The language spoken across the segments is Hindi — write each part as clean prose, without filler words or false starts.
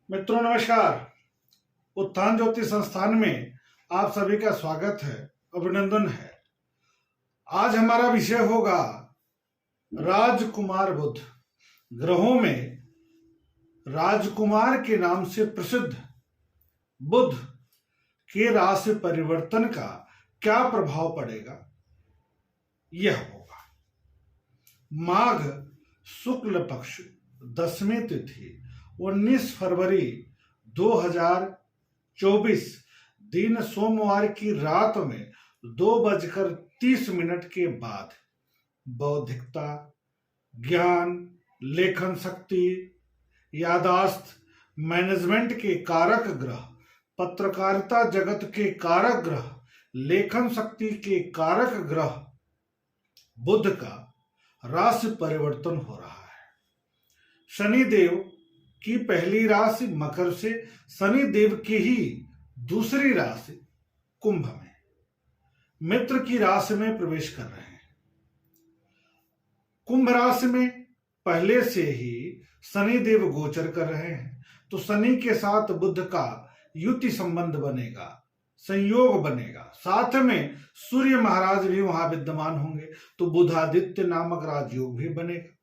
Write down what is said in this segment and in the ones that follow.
मित्रों नमस्कार। उत्थान ज्योति संस्थान में आप सभी का स्वागत है, अभिनंदन है। आज हमारा विषय होगा राजकुमार बुध। ग्रहों में राजकुमार के नाम से प्रसिद्ध बुध के राशि परिवर्तन का क्या प्रभाव पड़ेगा, यह होगा। माघ शुक्ल पक्ष 10वीं तिथि 19 फरवरी 2024 दिन सोमवार की रात में 2:30 के बाद बौद्धिकता, ज्ञान, लेखन शक्ति, यादाश्त, मैनेजमेंट के कारक ग्रह, पत्रकारिता जगत के कारक ग्रह, लेखन शक्ति के कारक ग्रह बुध का राशि परिवर्तन हो रहा है। शनिदेव की पहली राशि मकर से शनिदेव की ही दूसरी राशि कुंभ में मित्र की राशि में प्रवेश कर रहे हैं। कुंभ राशि में पहले से ही शनिदेव गोचर कर रहे हैं, तो शनि के साथ बुध का युति संबंध बनेगा, संयोग बनेगा। साथ में सूर्य महाराज भी वहां विद्यमान होंगे, तो बुधादित्य नामक राजयोग भी बनेगा।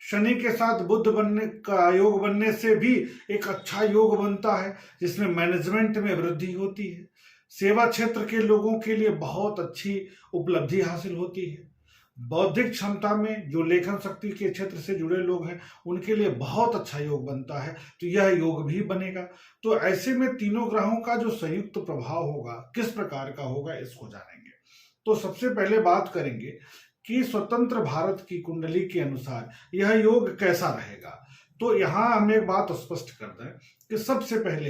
शनि के साथ बुध बनने का योग बनने से भी एक अच्छा योग बनता है, जिसमें मैनेजमेंट में वृद्धि होती है। सेवा क्षेत्र के लोगों के लिए बहुत अच्छी उपलब्धि हासिल होती है। बौद्धिक क्षमता में जो लेखन शक्ति के क्षेत्र से जुड़े लोग हैं, उनके लिए बहुत अच्छा योग बनता है, तो यह योग भी बनेगा। तो ऐसे में तीनों ग्रहों का जो संयुक्त प्रभाव होगा, किस प्रकार का होगा, इसको जानेंगे। तो सबसे पहले बात करेंगे कि स्वतंत्र भारत की कुंडली के अनुसार यह योग कैसा रहेगा। तो यहां हम एक बात स्पष्ट कर दें कि सबसे पहले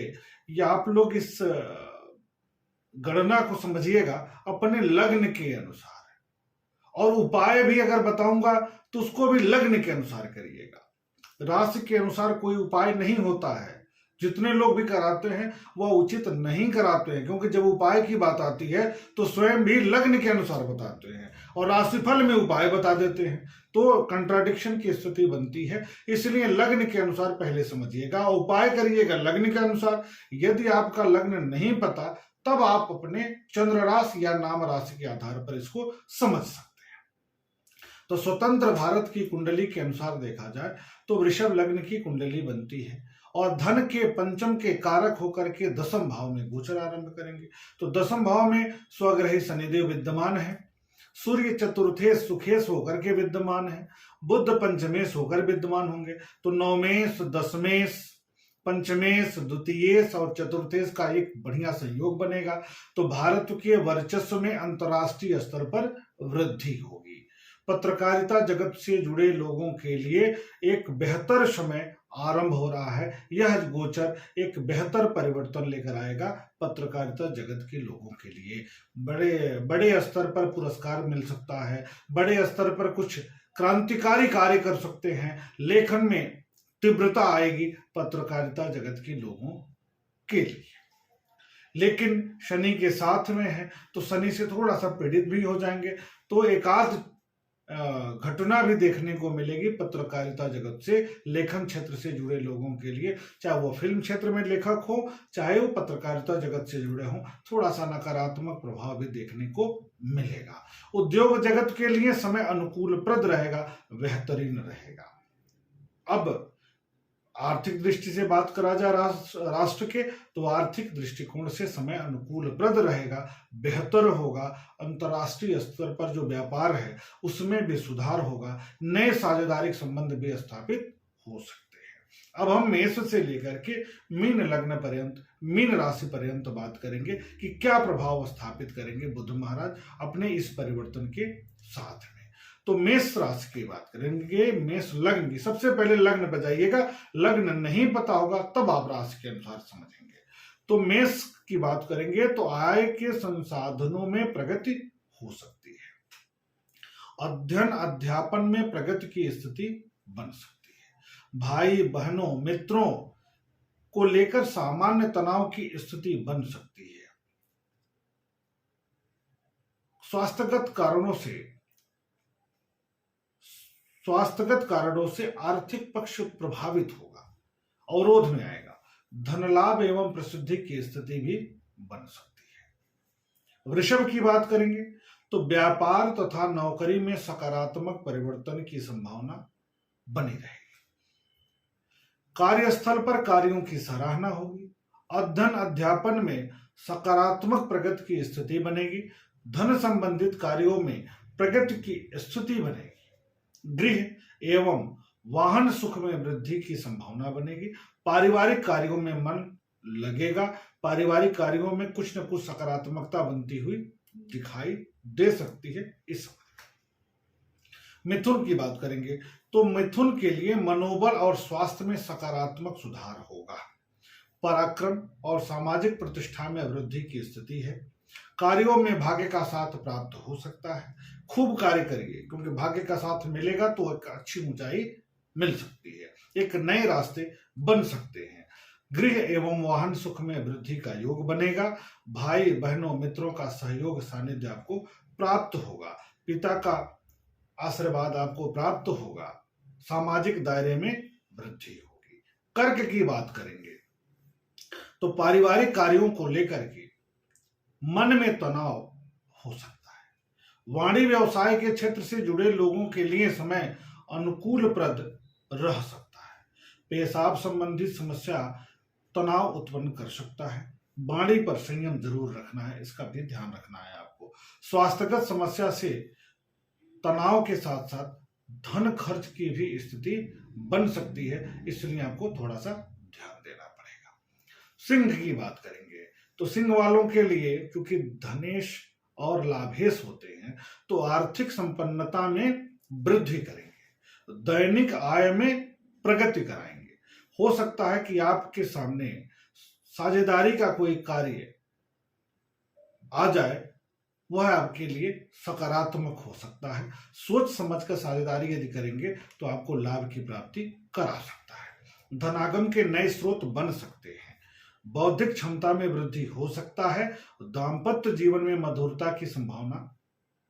ये आप लोग इस गणना को समझिएगा अपने लग्न के अनुसार, और उपाय भी अगर बताऊंगा तो उसको भी लग्न के अनुसार करिएगा। राशि के अनुसार कोई उपाय नहीं होता है। जितने लोग भी कराते हैं वह उचित नहीं कराते हैं, क्योंकि जब उपाय की बात आती है तो स्वयं भी लग्न के अनुसार बताते हैं और राशिफल में उपाय बता देते हैं, तो कंट्राडिक्शन की स्थिति बनती है। इसलिए लग्न के अनुसार पहले समझिएगा, उपाय करिएगा लग्न के अनुसार। यदि आपका लग्न नहीं पता, तब आप अपने चंद्र राशि या नाम राशि के आधार पर इसको समझ सकते हैं। तो स्वतंत्र भारत की कुंडली के अनुसार देखा जाए तो वृषभ लग्न की कुंडली बनती है और धन के पंचम के कारक होकर के दसम भाव में गोचर आरंभ करेंगे। तो दसम भाव में स्वग्रही शनिदेव विद्यमान है, सूर्य चतुर्थेश सुखेश होकर के विद्यमान है, बुध पंचमेश होकर विद्यमान होंगे। तो नवमेश, दसमेश, पंचमेश, द्वितीयेश और चतुर्थेश का एक बढ़िया संयोग बनेगा। तो भारत के वर्चस्व में अंतर्राष्ट्रीय स्तर पर वृद्धि होगी। पत्रकारिता जगत से जुड़े लोगों के लिए एक बेहतर समय आरंभ हो रहा है। यह गोचर एक बेहतर परिवर्तन लेकर आएगा पत्रकारिता जगत के लोगों के लिए। बड़े बड़े स्तर पर पुरस्कार मिल सकता है, बड़े स्तर पर कुछ क्रांतिकारी कार्य कर सकते हैं, लेखन में तीव्रता आएगी पत्रकारिता जगत के लोगों के लिए। लेकिन शनि के साथ में है तो शनि से थोड़ा सा पीड़ित भी हो जाएंगे। तो एकाध घटना भी देखने को मिलेगी पत्रकारिता जगत से, लेखन क्षेत्र से जुड़े लोगों के लिए, चाहे वो फिल्म क्षेत्र में लेखक हो, चाहे वो पत्रकारिता जगत से जुड़े हों, थोड़ा सा नकारात्मक प्रभाव भी देखने को मिलेगा। उद्योग जगत के लिए समय अनुकूलप्रद रहेगा, बेहतरीन रहेगा। अब आर्थिक दृष्टि से बात करा जाए राष्ट्र के, तो आर्थिक दृष्टिकोण से समय अनुकूलप्रद रहेगा, बेहतर होगा। अंतर्राष्ट्रीय स्तर पर जो व्यापार है उसमें भी सुधार होगा, नए साझेदारी संबंध भी स्थापित हो सकते हैं। अब हम मेष से लेकर के मीन लग्न पर्यंत, मीन राशि पर्यंत बात करेंगे कि क्या प्रभाव स्थापित करेंगे बुध महाराज अपने इस परिवर्तन के साथ में। तो मेष राशि की बात करेंगे, मेष लग्न की। सबसे पहले लग्न बजाइएगा, लग्न नहीं पता होगा तब आप राशि के अनुसार समझेंगे। तो मेष की बात करेंगे तो आय के संसाधनों में प्रगति हो सकती है, अध्ययन अध्यापन में प्रगति की स्थिति बन सकती है, भाई बहनों मित्रों को लेकर सामान्य तनाव की स्थिति बन सकती है, स्वास्थ्यगत कारणों से आर्थिक पक्ष प्रभावित होगा, अवरोध में आएगा। धन लाभ एवं प्रसिद्धि की स्थिति भी बन सकती है। वृषभ की बात करेंगे तो व्यापार तथा नौकरी में सकारात्मक परिवर्तन की संभावना बनी रहेगी। कार्यस्थल पर कार्यों की सराहना होगी। अध्ययन अध्यापन में सकारात्मक प्रगति की स्थिति बनेगी। धन संबंधित कार्यों में प्रगति की स्थिति बनेगी। गृह एवं वाहन सुख में वृद्धि की संभावना बनेगी। पारिवारिक कार्यों में मन लगेगा। पारिवारिक कार्यों में कुछ न कुछ सकारात्मकता बनती हुई दिखाई दे सकती है। इस मिथुन की बात करेंगे तो मिथुन के लिए मनोबल और स्वास्थ्य में सकारात्मक सुधार होगा। पराक्रम और सामाजिक प्रतिष्ठा में वृद्धि की स्थिति है। कार्यों में भाग्य का साथ प्राप्त हो सकता है। खूब कार्य करिए क्योंकि भाग्य का साथ मिलेगा तो एक अच्छी ऊंचाई मिल सकती है। एक नए रास्ते बन सकते हैं। गृह एवं वाहन सुख में वृद्धि का योग बनेगा। भाई बहनों मित्रों का सहयोग सानिध्य आपको प्राप्त होगा। पिता का आशीर्वाद आपको प्राप्त होगा। सामाजिक दायरे में वृद्धि होगी। कर्क की बात करेंगे तो पारिवारिक कार्यों को लेकर के मन में तनाव हो सकता है। वाणिज्य व्यवसाय के क्षेत्र से जुड़े लोगों के लिए समय अनुकूलप्रद रह सकता है। पेशाब संबंधित समस्या तनाव उत्पन्न कर सकता है। वाणी पर संयम जरूर रखना है, इसका भी ध्यान रखना है आपको। स्वास्थ्यगत समस्या से तनाव के साथ साथ धन खर्च की भी स्थिति बन सकती है, इसलिए आपको थोड़ा सा ध्यान देना पड़ेगा। सिंह की बात करेंगे तो सिंह वालों के लिए क्योंकि धनेश और लाभेश होते हैं तो आर्थिक संपन्नता में वृद्धि करेंगे। दैनिक आय में प्रगति कराएंगे। हो सकता है कि आपके सामने साझेदारी का कोई कार्य आ जाए, वह आपके लिए सकारात्मक हो सकता है। सोच समझकर साझेदारी यदि करेंगे तो आपको लाभ की प्राप्ति करा सकता है। धनागम के नए स्रोत बन सकते हैं। बौद्धिक क्षमता में वृद्धि हो सकता है। दाम्पत्य जीवन में मधुरता की संभावना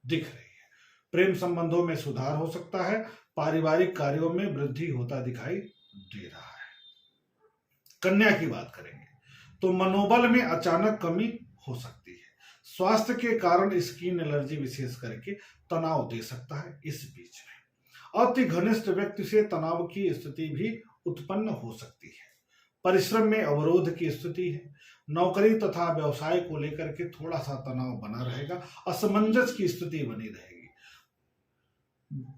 दिख रही है। प्रेम संबंधों में सुधार हो सकता है। पारिवारिक कार्यों में वृद्धि होता दिखाई दे रहा है। कन्या की बात करेंगे तो मनोबल में अचानक कमी हो सकती है। स्वास्थ्य के कारण स्किन एलर्जी विशेष करके तनाव दे सकता है। इस बीच में अति घनिष्ठ व्यक्ति से तनाव की स्थिति भी उत्पन्न हो सकती है। परिश्रम में अवरोध की स्थिति है। नौकरी तथा व्यवसाय को लेकर के थोड़ा सा तनाव बना रहेगा। असमंजस की स्थिति बनी रहेगी।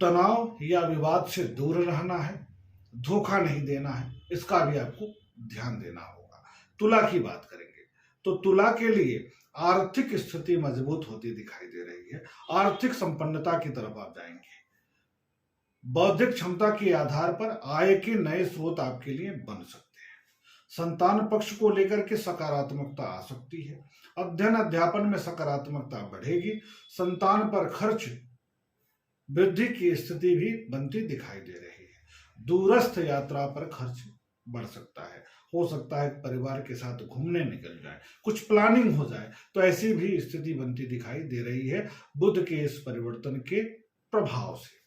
तनाव या विवाद से दूर रहना है। धोखा नहीं देना है, इसका भी आपको ध्यान देना होगा। तुला की बात करेंगे तो तुला के लिए आर्थिक स्थिति मजबूत होती दिखाई दे रही है। आर्थिक संपन्नता की तरफ आप जाएंगे। बौद्धिक क्षमता के आधार पर आय के नए स्रोत आपके लिए बन सकते हैं। संतान पक्ष को लेकर के सकारात्मकता आ सकती है। अध्ययन अध्यापन में सकारात्मकता बढ़ेगी। संतान पर खर्च वृद्धि की स्थिति भी बनती दिखाई दे रही है। दूरस्थ यात्रा पर खर्च बढ़ सकता है। हो सकता है परिवार के साथ घूमने निकल जाए, कुछ प्लानिंग हो जाए, तो ऐसी भी स्थिति बनती दिखाई दे रही है बुध के इस परिवर्तन के प्रभाव से।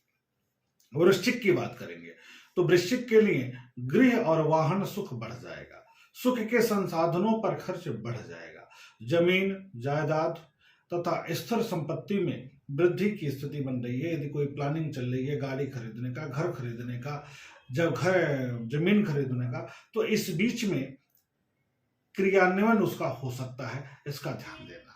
वृश्चिक की बात करेंगे तो वृश्चिक के लिए गृह और वाहन सुख बढ़ जाएगा। सुख के संसाधनों पर खर्च बढ़ जाएगा। जमीन जायदाद तथा स्थिर संपत्ति में वृद्धि की स्थिति बन रही है। यदि कोई प्लानिंग चल रही है गाड़ी खरीदने का, घर खरीदने का, जमीन खरीदने का, तो इस बीच में क्रियान्वयन उसका हो सकता है, इसका ध्यान देना।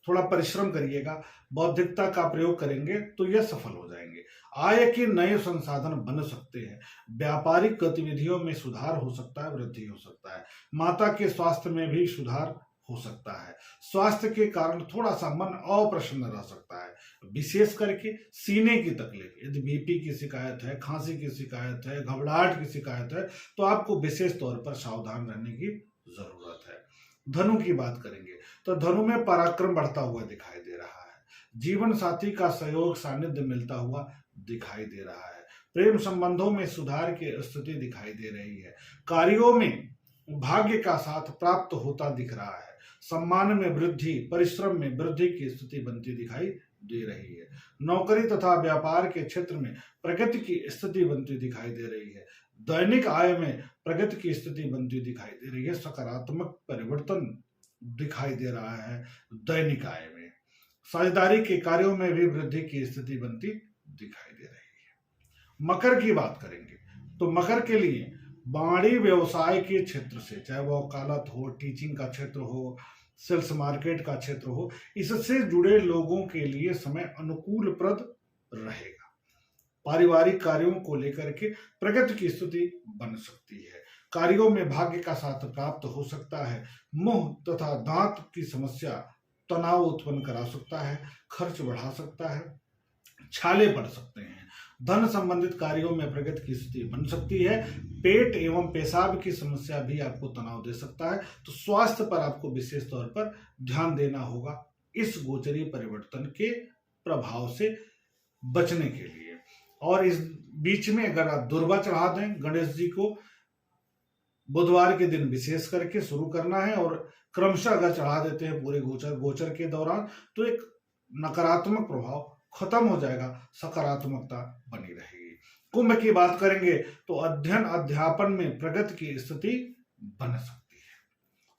थोड़ा परिश्रम करिएगा, बौद्धिकता का प्रयोग करेंगे तो यह सफल हो जाएंगे। आय के नए संसाधन बन सकते हैं। व्यापारिक गतिविधियों में सुधार हो सकता है, वृद्धि हो सकता है। माता के स्वास्थ्य में भी सुधार हो सकता है। स्वास्थ्य के कारण थोड़ा सा मन अप्रसन्न रह सकता है, विशेष करके सीने की तकलीफ। यदि बीपी की शिकायत है, खांसी की शिकायत है, घबराहट की शिकायत है, तो आपको विशेष तौर पर सावधान रहने की जरूरत है। धनु की बात करेंगे तो धनु में पराक्रम बढ़ता हुआ दिखाई दे रहा है। जीवन साथी का सहयोग सानिध्य मिलता हुआ दिखाई दे रहा है। प्रेम संबंधों में सुधार की स्थिति दिखाई दे रही है। कार्यों में भाग्य का साथ प्राप्त होता दिख रहा है। सम्मान में वृद्धि, परिश्रम में वृद्धि की स्थिति बनती दिखाई दे रही है। नौकरी तथा व्यापार के क्षेत्र में प्रगति की स्थिति बनती दिखाई दे रही है। दैनिक आय में प्रगति की स्थिति बनती दिखाई दे रही है, सकारात्मक परिवर्तन दिखाई दे रहा है दैनिक आय में। साझेदारी के कार्यों में भी वृद्धि की स्थिति बनती दिखाई दे रही है। मकर की बात करेंगे तो मकर के लिए वाणी व्यवसाय के क्षेत्र से, चाहे वो वकालत हो, टीचिंग का क्षेत्र हो, सेल्स मार्केट का क्षेत्र हो, इससे जुड़े लोगों के लिए समय अनुकूलप्रद रहेगा। पारिवारिक कार्यों को लेकर के प्रगति की स्थिति बन सकती है। कार्यों में भाग्य का साथ प्राप्त हो सकता है। मुंह तथा दांत की समस्या तनाव उत्पन्न करा सकता है, खर्च बढ़ा सकता है, छाले पड़ सकते हैं। धन संबंधित कार्यों में प्रगति की स्थिति बन सकती है। पेट एवं पेशाब की समस्या भी आपको तनाव दे सकता है, तो स्वास्थ्य पर आपको विशेष तौर पर ध्यान देना होगा इस गोचरीय परिवर्तन के प्रभाव से बचने के लिए। और इस बीच में अगर आप दुर्वा चढ़ा दें गणेश जी को, बुधवार के दिन विशेष करके शुरू करना है, और क्रमशः अगर चढ़ा देते हैं पूरे गोचर के दौरान, तो एक नकारात्मक प्रभाव खत्म हो जाएगा, सकारात्मकता बनी रहेगी। कुंभ की बात करेंगे तो अध्ययन अध्यापन में प्रगति की स्थिति बन सकती है।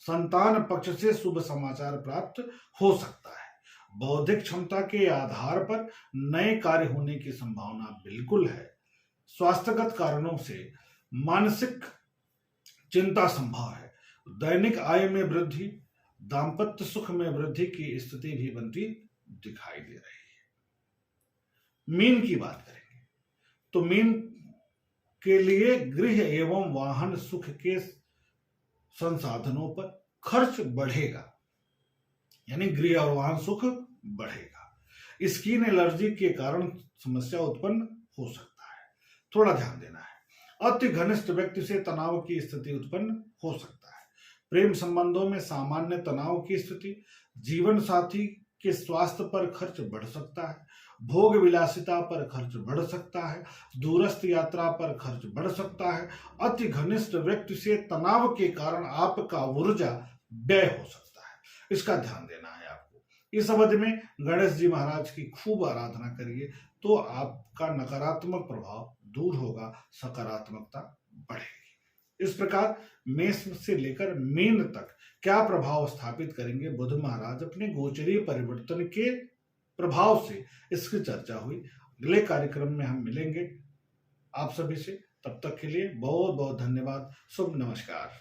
संतान पक्ष से शुभ समाचार प्राप्त हो सकता है। बौद्धिक क्षमता के आधार पर नए कार्य होने की संभावना बिल्कुल है। स्वास्थ्यगत कारणों से मानसिक चिंता संभव है। दैनिक आय में वृद्धि, दाम्पत्य सुख में वृद्धि की स्थिति भी बनती दिखाई दे रही है। मीन की बात करेंगे तो मीन के लिए गृह एवं वाहन सुख के संसाधनों पर खर्च बढ़ेगा, यानी गृह और वाहन सुख बढ़ेगा। स्किन एलर्जी के कारण समस्या उत्पन्न हो सकता है, थोड़ा ध्यान देना है। अति घनिष्ठ व्यक्ति से तनाव की स्थिति उत्पन्न हो सकता है। प्रेम संबंधों में सामान्य तनाव की स्थिति, जीवन साथी के स्वास्थ्य पर खर्च बढ़ सकता है, भोग विलासिता पर खर्च बढ़ सकता है, दूरस्थ यात्रा पर खर्च बढ़ सकता है। अति घनिष्ठ व्यक्ति से तनाव के कारण आपका ऊर्जा व्यय हो सकता है, इसका ध्यान देना है आपको। इस अवधि में गणेश जी महाराज की खूब आराधना करिए, तो आपका नकारात्मक प्रभाव दूर होगा, सकारात्मकता बढ़ेगी। इस प्रकार मेष से लेकर मीन तक क्या प्रभाव स्थापित करेंगे बुध महाराज अपने गोचरीय परिवर्तन के प्रभाव से, इसकी चर्चा हुई। अगले कार्यक्रम में हम मिलेंगे आप सभी से, तब तक के लिए बहुत बहुत धन्यवाद। शुभ नमस्कार।